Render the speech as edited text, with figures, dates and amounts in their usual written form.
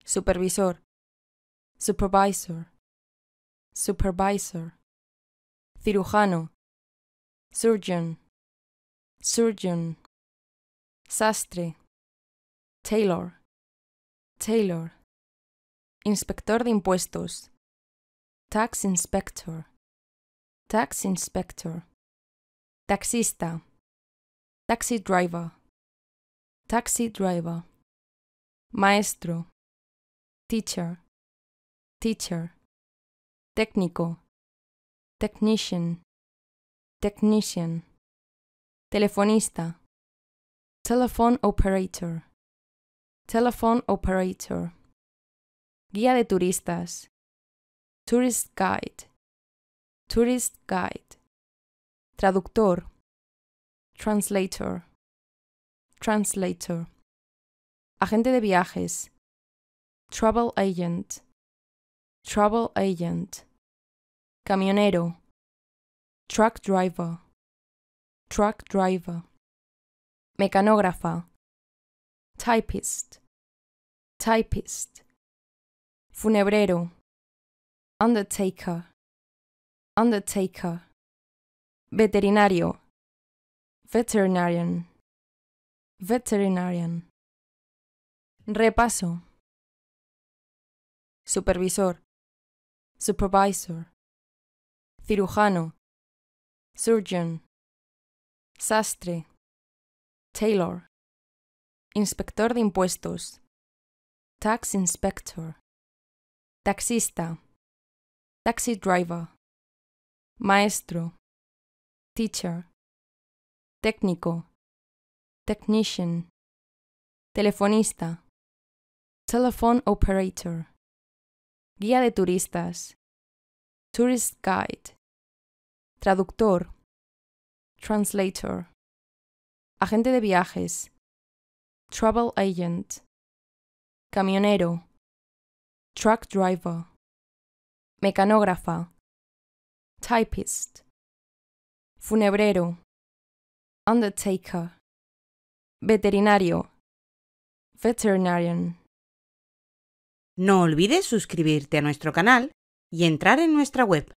supervisor, supervisor, supervisor, cirujano, surgeon, surgeon, sastre, tailor, tailor, inspector de impuestos, tax inspector, tax inspector, taxista, taxi driver, taxi driver, maestro, teacher, teacher, técnico, technician, technician, telefonista, telephone operator, telephone operator, guía de turistas, tourist guide, tourist guide, traductor, translator, translator, agente de viajes, travel agent, travel agent, camionero, truck driver, truck driver, mecanógrafa, typist, typist, funebrero, undertaker, undertaker, veterinario, veterinarian, veterinarian. Repaso. Supervisor, supervisor, cirujano, surgeon, sastre, tailor, inspector de impuestos, tax inspector, taxista, taxi driver, maestro, teacher, técnico, technician, telefonista, telephone operator, guía de turistas, tourist guide, traductor, translator, agente de viajes, travel agent, camionero, truck driver, mecanógrafa, typist, funebrero, undertaker, veterinario, veterinarian. No olvides suscribirte a nuestro canal y entrar en nuestra web